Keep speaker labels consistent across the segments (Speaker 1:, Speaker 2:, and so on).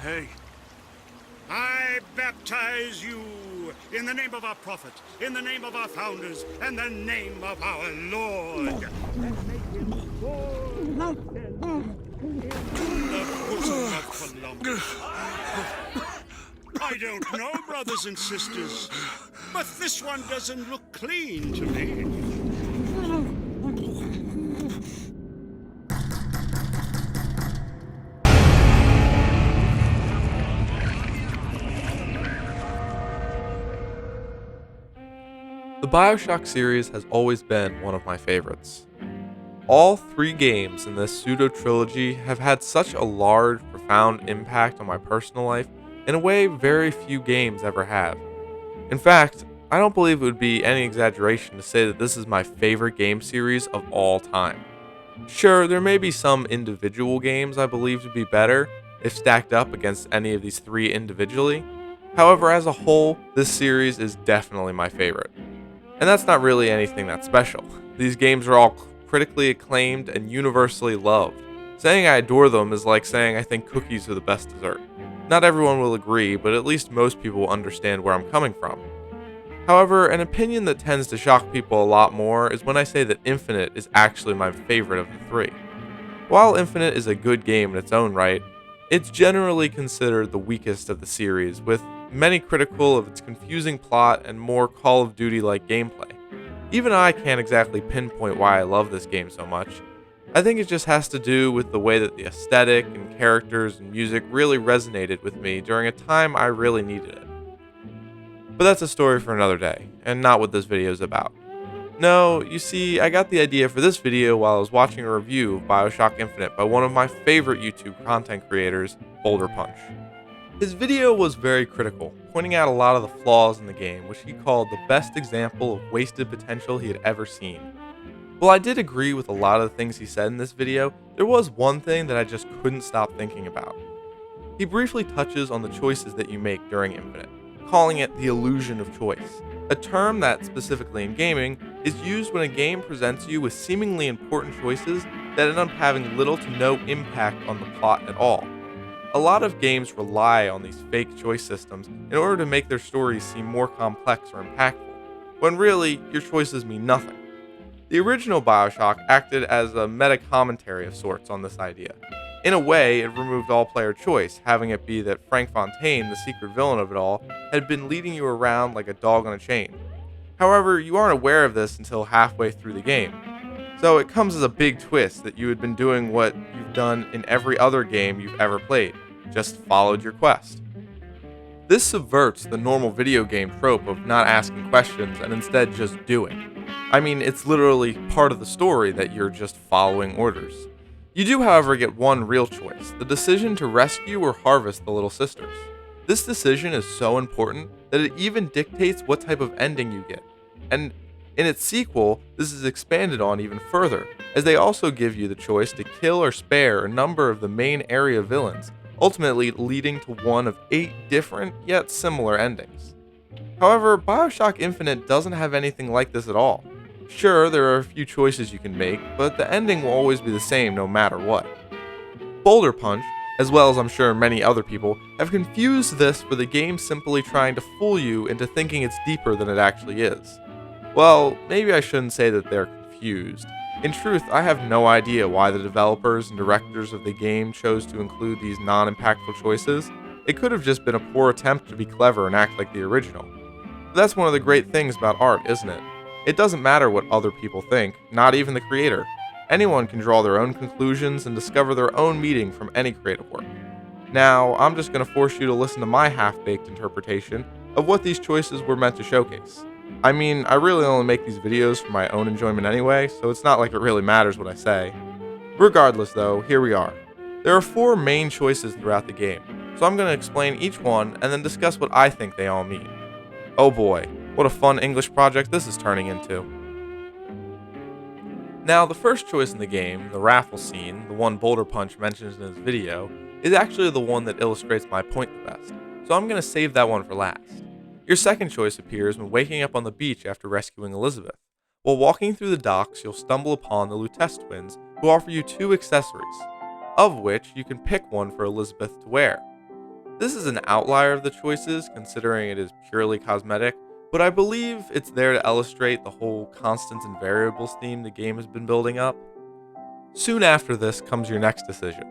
Speaker 1: Hey.
Speaker 2: I baptize you in the name of our prophet, in the name of our founders, and the name of our Lord. And make him full in the bosom of Columbus. I don't know, brothers and sisters, but this one doesn't look clean to me.
Speaker 3: The Bioshock series has always been one of my favorites. All three games in this pseudo-trilogy have had such a large, profound impact on my personal life in a way very few games ever have. In fact, I don't believe it would be any exaggeration to say that this is my favorite game series of all time. Sure, there may be some individual games I believe to be better if stacked up against any of these three individually. However, as a whole, this series is definitely my favorite. And that's not really anything that special. These games are all critically acclaimed and universally loved. Saying I adore them is like saying I think cookies are the best dessert. Not everyone will agree, but at least most people will understand where I'm coming from. However, an opinion that tends to shock people a lot more is when I say that Infinite is actually my favorite of the three. While Infinite is a good game in its own right, it's generally considered the weakest of the series, with many critical of its confusing plot and more Call of Duty-like gameplay. Even I can't exactly pinpoint why I love this game so much. I think it just has to do with the way that the aesthetic and characters and music really resonated with me during a time I really needed it. But that's a story for another day, and not what this video is about. No, you see, I got the idea for this video while I was watching a review of Bioshock Infinite by one of my favorite YouTube content creators, Boulder Punch. His video was very critical, pointing out a lot of the flaws in the game, which he called the best example of wasted potential he had ever seen. While I did agree with a lot of the things he said in this video, there was one thing that I just couldn't stop thinking about. He briefly touches on the choices that you make during Infinite, calling it the illusion of choice, a term that, specifically in gaming, is used when a game presents you with seemingly important choices that end up having little to no impact on the plot at all. A lot of games rely on these fake choice systems in order to make their stories seem more complex or impactful, when really, your choices mean nothing. The original Bioshock acted as a meta-commentary of sorts on this idea. In a way, it removed all player choice, having it be that Frank Fontaine, the secret villain of it all, had been leading you around like a dog on a chain. However, you aren't aware of this until halfway through the game. So it comes as a big twist that you had been doing what you've done in every other game you've ever played, just followed your quest. This subverts the normal video game trope of not asking questions and instead just doing. I mean, it's literally part of the story that you're just following orders. You do, however, get one real choice, the decision to rescue or harvest the little sisters. This decision is so important that it even dictates what type of ending you get. And in its sequel, this is expanded on even further, as they also give you the choice to kill or spare a number of the main area villains, ultimately leading to one of 8 different yet similar endings. However, Bioshock Infinite doesn't have anything like this at all. Sure, there are a few choices you can make, but the ending will always be the same no matter what. Boulder Punch, as well as I'm sure many other people, have confused this for the game simply trying to fool you into thinking it's deeper than it actually is. Well, maybe I shouldn't say that they're confused. In truth, I have no idea why the developers and directors of the game chose to include these non-impactful choices. It could have just been a poor attempt to be clever and act like the original. But that's one of the great things about art, isn't it? It doesn't matter what other people think, not even the creator. Anyone can draw their own conclusions and discover their own meaning from any creative work. Now, I'm just going to force you to listen to my half-baked interpretation of what these choices were meant to showcase. I mean, I really only make these videos for my own enjoyment anyway, so it's not like it really matters what I say. Regardless though, here we are. There are 4 main choices throughout the game, so I'm going to explain each one and then discuss what I think they all mean. Oh boy, what a fun English project this is turning into. Now, the first choice in the game, the Raffle Scene, the one Boulder Punch mentions in his video, is actually the one that illustrates my point the best, so I'm going to save that one for last. Your second choice appears when waking up on the beach after rescuing Elizabeth. While walking through the docks, you'll stumble upon the Lutece twins, who offer you 2 accessories. of which you can pick one for Elizabeth to wear. This is an outlier of the choices, considering it is purely cosmetic, but I believe it's there to illustrate the whole constants and variables theme the game has been building up. Soon after this comes your next decision.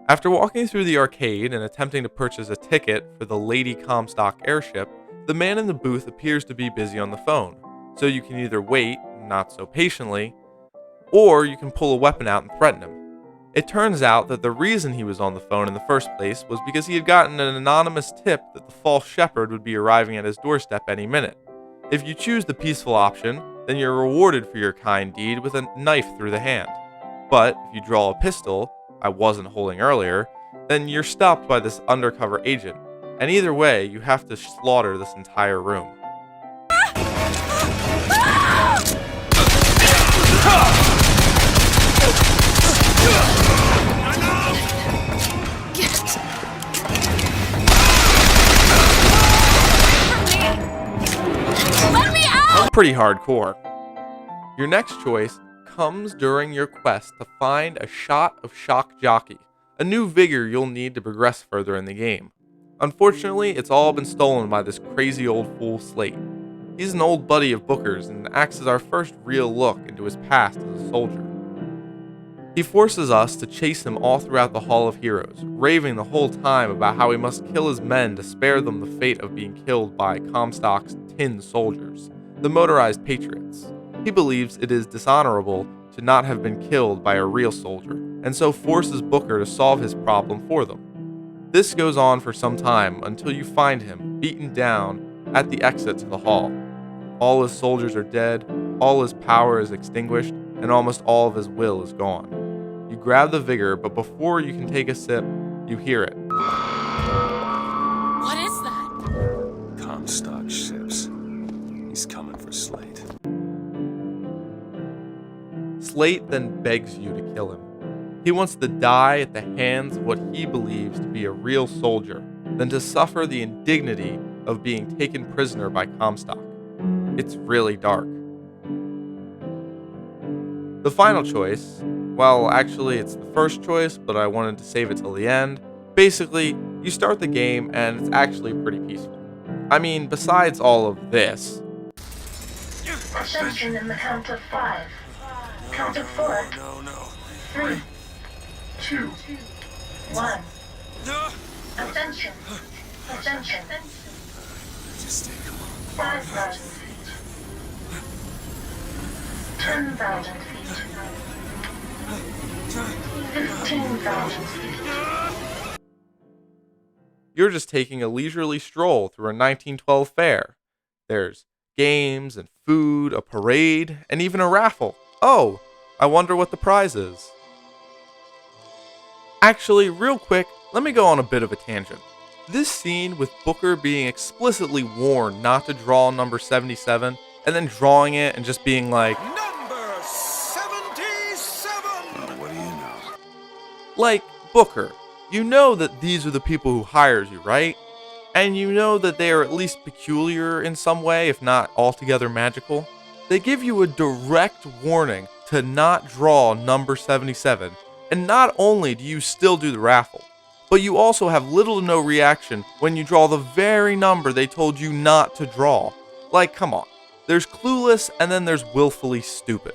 Speaker 3: After walking through the arcade and attempting to purchase a ticket for the Lady Comstock airship, the man in the booth appears to be busy on the phone, so you can either wait, not so patiently, or you can pull a weapon out and threaten him. It turns out that the reason he was on the phone in the first place was because he had gotten an anonymous tip that the false shepherd would be arriving at his doorstep any minute. If you choose the peaceful option, then you're rewarded for your kind deed with a knife through the hand. But if you draw a pistol, I wasn't holding earlier, then you're stopped by this undercover agent, and either way, you have to slaughter this entire room. Pretty hardcore. Your next choice comes during your quest to find a shot of Shock Jockey, a new vigor you'll need to progress further in the game. Unfortunately, it's all been stolen by this crazy old fool Slate. He's an old buddy of Booker's and acts as our first real look into his past as a soldier. He forces us to chase him all throughout the Hall of Heroes, raving the whole time about how he must kill his men to spare them the fate of being killed by Comstock's tin soldiers, the motorized patriots. He believes it is dishonorable to not have been killed by a real soldier, and so forces Booker to solve his problem for them. This goes on for some time until you find him beaten down at the exit to the hall. All his soldiers are dead, all his power is extinguished, and almost all of his will is gone. You grab the vigor, but before you can take a sip, you hear it.
Speaker 4: What is that?
Speaker 1: Comstock ships. He's coming for Slate.
Speaker 3: Slate then begs you to kill him. He wants to die at the hands of what he believes to be a real soldier, than to suffer the indignity of being taken prisoner by Comstock. It's really dark. The final choice, well, actually it's the first choice, but I wanted to save it till the end. Basically, you start the game and it's actually pretty peaceful. I mean, besides all of this.
Speaker 5: Ascension in the count of 5. Count of 4.
Speaker 1: No.
Speaker 5: 3, 2, 1. Ascension. Ascension.
Speaker 1: Just stay calm.
Speaker 5: 5,000 feet. 10,000 feet. 15,000 feet.
Speaker 3: You're just taking a leisurely stroll through a 1912 fair. There's games and food, a parade, and even a raffle. Oh, I wonder what the prize is. Actually, real quick, let me go on a bit of a tangent. This scene with Booker being explicitly warned not to draw number 77, and then drawing it and just being like,
Speaker 2: Number 77!
Speaker 1: Oh, what do you know?
Speaker 3: like, Booker, you know that these are the people who hires you, right? And you know that they are at least peculiar in some way, if not altogether magical. They give you a direct warning to not draw number 77, and not only do you still do the raffle, but you also have little to no reaction when you draw the very number they told you not to draw. Like, come on. There's clueless and then there's willfully stupid.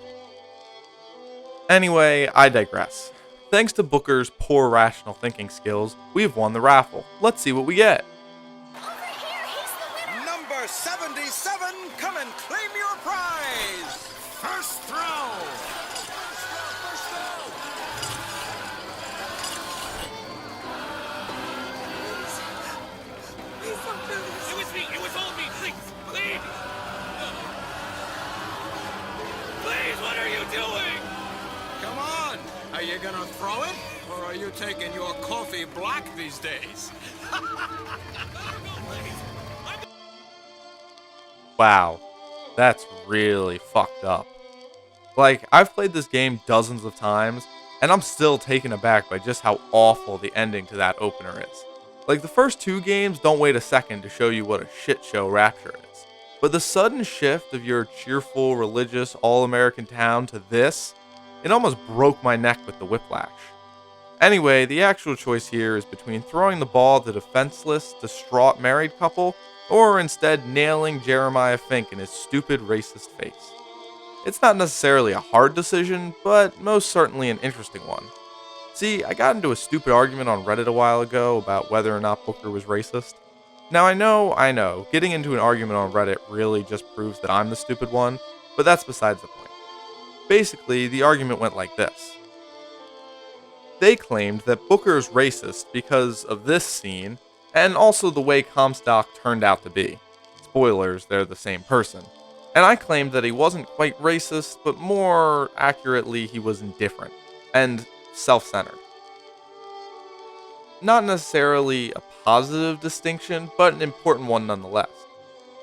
Speaker 3: Anyway, I digress. Thanks to Booker's poor rational thinking skills, we've won the raffle. Let's see what we get.
Speaker 4: Over here, he's the winner!
Speaker 2: Number 77, come and claim your prize! First throw!
Speaker 4: It was me! It was all me! Please! Please, what are you doing?
Speaker 2: Come on! Are you gonna throw it? Or are you taking your coffee black these days?
Speaker 3: Wow, that's really fucked up. Like, I've played this game dozens of times, and I'm still taken aback by just how awful the ending to that opener is. Like, the first two games don't wait a second to show you what a shit show Rapture is. But the sudden shift of your cheerful, religious, all-American town to this, it almost broke my neck with the whiplash. Anyway, the actual choice here is between throwing the ball at the defenseless, distraught married couple, or instead nailing Jeremiah Fink in his stupid racist face. It's not necessarily a hard decision, but most certainly an interesting one. See, I got into a stupid argument on Reddit a while ago about whether or not Booker was racist. Now I know, getting into an argument on Reddit really just proves that I'm the stupid one, but that's besides the point. Basically, the argument went like this. They claimed that Booker is racist because of this scene, and also the way Comstock turned out to be. Spoilers, they're the same person. And I claimed that he wasn't quite racist, but more accurately, he was indifferent and self-centered. Not necessarily a positive distinction, but an important one nonetheless.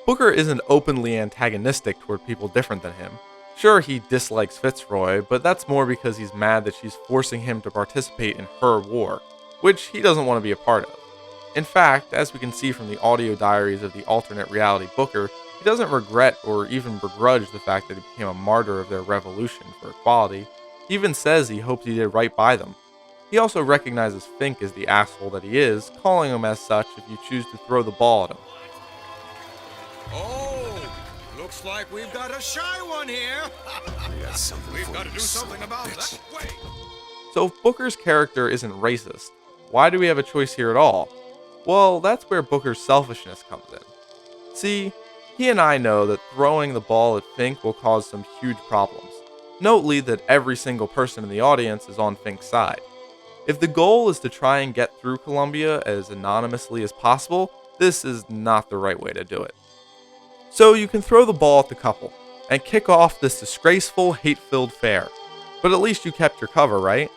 Speaker 3: Booker isn't openly antagonistic toward people different than him. Sure, he dislikes Fitzroy, but that's more because he's mad that she's forcing him to participate in her war, which he doesn't want to be a part of. In fact, as we can see from the audio diaries of the alternate reality Booker, he doesn't regret or even begrudge the fact that he became a martyr of their revolution for equality. He even says he hopes he did right by them. He also recognizes Fink as the asshole that he is, calling him as such if you choose to throw the ball at him.
Speaker 6: Oh, looks like we've got a shy one here. We've got to do something about that. Wait.
Speaker 3: So if Booker's character isn't racist, why do we have a choice here at all? Well, that's where Booker's selfishness comes in. See, he and I know that throwing the ball at Fink will cause some huge problems. Note that every single person in the audience is on Fink's side. If the goal is to try and get through Columbia as anonymously as possible, this is not the right way to do it. So you can throw the ball at the couple and kick off this disgraceful, hate-filled fair. But at least you kept your cover, right?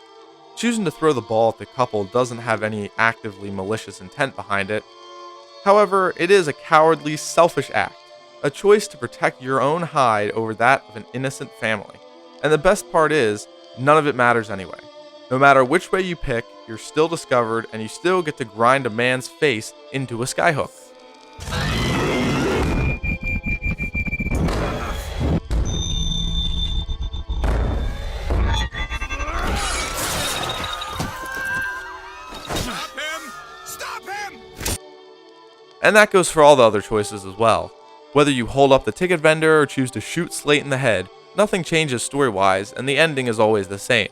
Speaker 3: Choosing to throw the ball at the couple doesn't have any actively malicious intent behind it. However, it is a cowardly, selfish act, a choice to protect your own hide over that of an innocent family. And the best part is, none of it matters anyway. No matter which way you pick, you're still discovered and you still get to grind a man's face into a skyhook.
Speaker 6: Stop him!
Speaker 3: And that goes for all the other choices as well. Whether you hold up the ticket vendor or choose to shoot Slate in the head, nothing changes story-wise and the ending is always the same.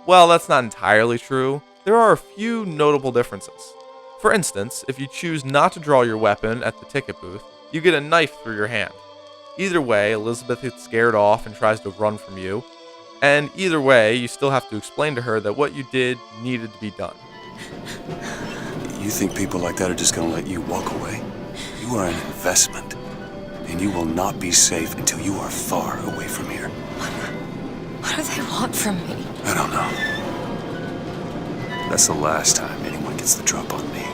Speaker 3: Well, that's not entirely true. There are a few notable differences. For instance, if you choose not to draw your weapon at the ticket booth, you get a knife through your hand. Either way, Elizabeth gets scared off and tries to run from you. And either way, you still have to explain to her that what you did needed to be done.
Speaker 1: You think people like that are just gonna let you walk away? You are an investment, and you will not be safe until you are far away from here.
Speaker 7: What do they want from me?
Speaker 1: I don't know. That's the last time anyone gets the drop on me.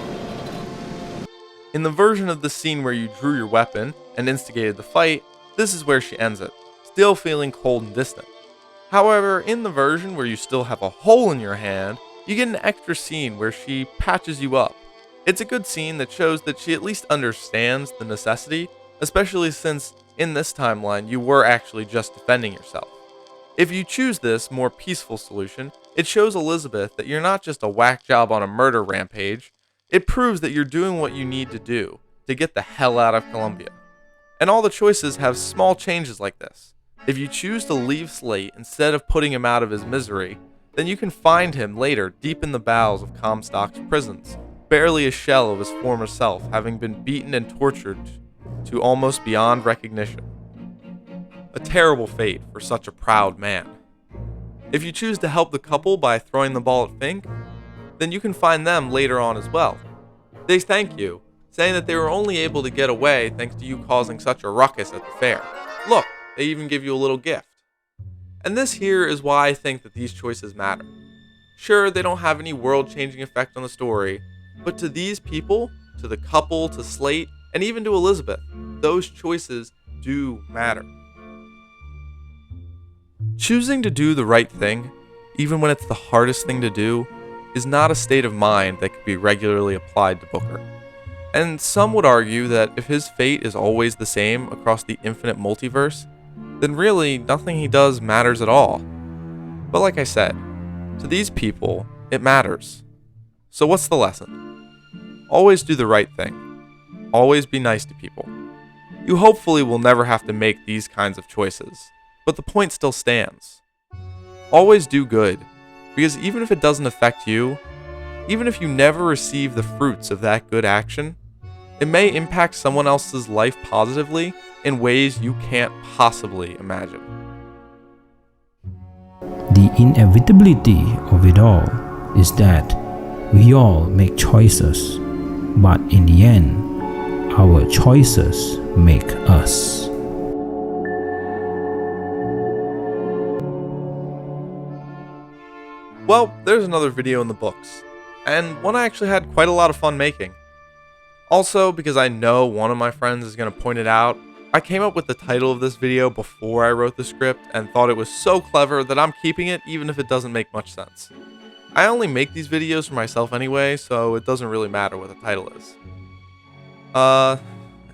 Speaker 3: In the version of the scene where you drew your weapon and instigated the fight, this is where she ends it, still feeling cold and distant. However, in the version where you still have a hole in your hand, you get an extra scene where she patches you up. It's a good scene that shows that she at least understands the necessity, especially since in this timeline you were actually just defending yourself. If you choose this more peaceful solution, it shows Elizabeth that you're not just a whack job on a murder rampage. It proves that you're doing what you need to do to get the hell out of Columbia. And all the choices have small changes like this. If you choose to leave Slate instead of putting him out of his misery, then you can find him later deep in the bowels of Comstock's prisons, barely a shell of his former self, having been beaten and tortured to almost beyond recognition. A terrible fate for such a proud man. If you choose to help the couple by throwing the ball at Fink, then you can find them later on as well. They thank you, saying that they were only able to get away thanks to you causing such a ruckus at the fair. Look, they even give you a little gift. And this here is why I think that these choices matter. Sure, they don't have any world-changing effect on the story, but to these people, to the couple, to Slate, and even to Elizabeth, those choices do matter. Choosing to do the right thing, even when it's the hardest thing to do, is not a state of mind that could be regularly applied to Booker. And some would argue that if his fate is always the same across the infinite multiverse, then really nothing he does matters at all. But like I said, to these people, it matters. So what's the lesson? Always do the right thing. Always be nice to people. You hopefully will never have to make these kinds of choices, but the point still stands. Always do good, because even if it doesn't affect you, even if you never receive the fruits of that good action, it may impact someone else's life positively in ways you can't possibly imagine.
Speaker 8: The inevitability of it all is that we all make choices, but in the end, our choices make us.
Speaker 3: Well, there's another video in the books, and one I actually had quite a lot of fun making. Also, because I know one of my friends is going to point it out, I came up with the title of this video before I wrote the script and thought it was so clever that I'm keeping it even if it doesn't make much sense. I only make these videos for myself anyway, so it doesn't really matter what the title is.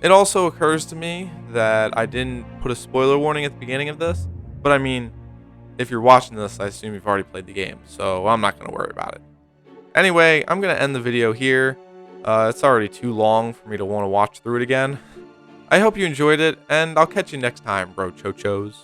Speaker 3: It also occurs to me that I didn't put a spoiler warning at the beginning of this, but I mean, if you're watching this, I assume you've already played the game, so I'm not going to worry about it. Anyway, I'm going to end the video here. It's already too long for me to want to watch through it again. I hope you enjoyed it, and I'll catch you next time, bro chochos.